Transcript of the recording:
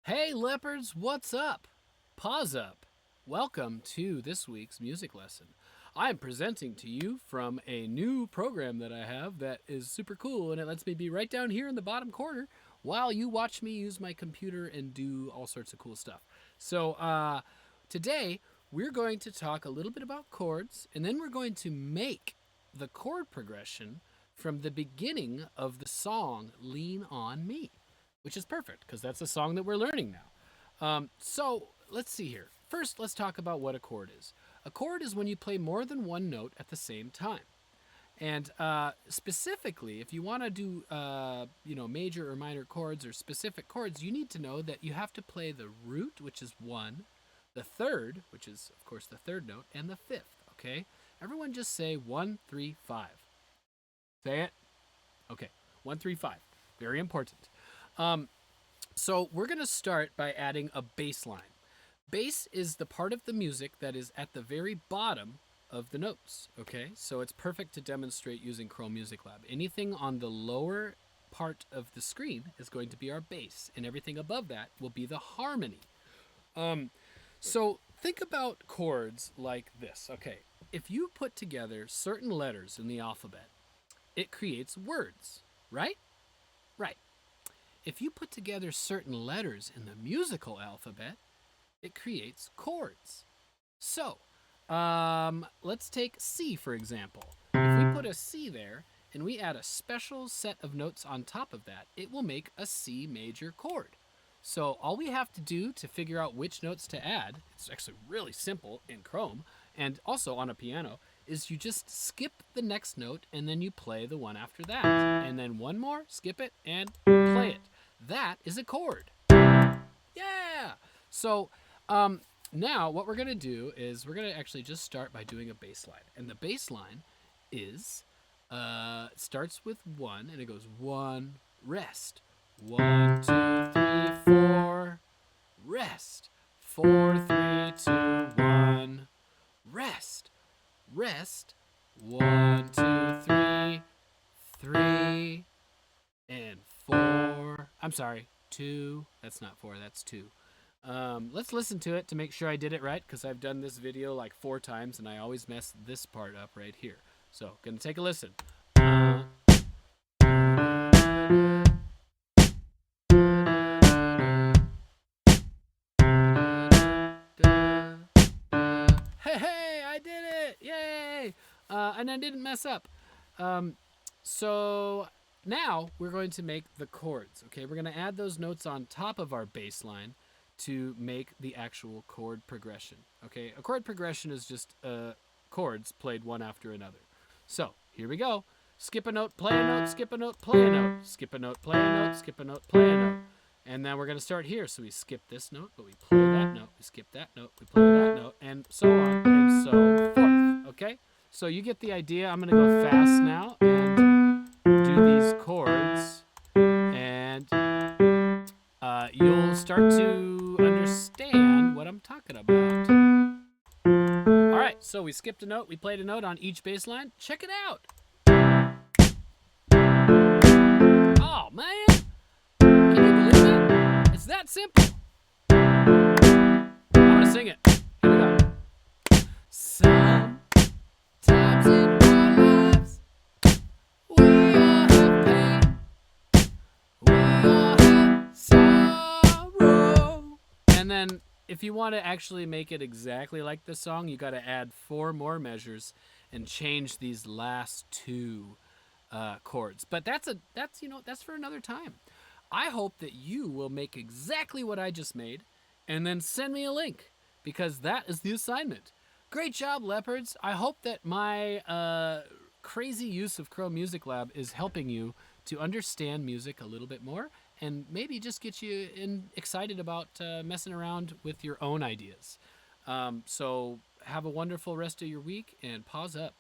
Hey leopards, what's up? Pause up. Welcome to this week's music lesson. I'm presenting to you from a new program that I have that is super cool, and it lets me be right down here in the bottom corner while you watch me use my computer and do all sorts of cool stuff. So today we're going to talk a little bit about chords, and then we're going to make the chord progression from the beginning of the song Lean on Me, which is perfect because that's a song that we're learning now. So let's see here. First, let's talk about what a chord is. A chord is when you play more than one note at the same time. And specifically, if you want to do, major or minor chords or specific chords, you need to know that you have to play the root, which is one, the third, which is, of course, the third note, and the fifth, okay? Everyone just say 1, 3, 5. Say it. Okay, 1, 3, 5. Very important. So we're going to start by adding a bass line. Bass is the part of the music that is at the very bottom of the notes, okay? So it's perfect to demonstrate using Chrome Music Lab. Anything on the lower part of the screen is going to be our bass, and everything above that will be the harmony. So think about chords like this, okay? If you put together certain letters in the alphabet, it creates words, right? Right. If you put together certain letters in the musical alphabet, it creates chords. So, let's take C for example. If we put a C there and we add a special set of notes on top of that, it will make a C major chord. So all we have to do to figure out which notes to add, it's actually really simple in Chrome and also on a piano, is you just skip the next note and then you play the one after that. And then one more, skip it, and play it. That is a chord. Yeah! So now what we're going to do is we're going to actually just start by doing a bass line. And the bass line is, starts with 1 and it goes 1, rest. 1, 2, 3, 4, rest. 4, 3, 2, 1, rest. Rest. 1, 2, 3, 3, and 4. I'm sorry, 2. That's not 4, that's 2. Let's listen to it to make sure I did it right, because I've done this video like 4 times and I always mess this part up right here. So, gonna take a listen. Hey, I did it! Yay! And I didn't mess up. So now we're going to make the chords, okay? We're going to add those notes on top of our bass line to make the actual chord progression, okay? A chord progression is just chords played one after another. So here we go. Skip a note, play a note, skip a note, play a note, skip a note, play a note, skip a note, play a note. And then we're going to start here. So we skip this note, but we play that note, we skip that note, we play that note, and so on and so forth, okay? So you get the idea. I'm going to go fast now and do these chords, and you'll start to understand what I'm talking about. All right, so we skipped a note, we played a note on each bass line. Check it out. Oh, man. Can you believe it? It's that simple. I'm going to sing it. Here we go. Sometimes in our lives, we all have pain. We all have sorrow. And then if you want to actually make it exactly like the song, you got to add 4 more measures and change these last 2 chords. But that's for another time. I hope that you will make exactly what I just made and then send me a link, because that is the assignment. Great job, leopards. I hope that my crazy use of Chrome Music Lab is helping you to understand music a little bit more and maybe just get you excited about messing around with your own ideas. So have a wonderful rest of your week, and pause up.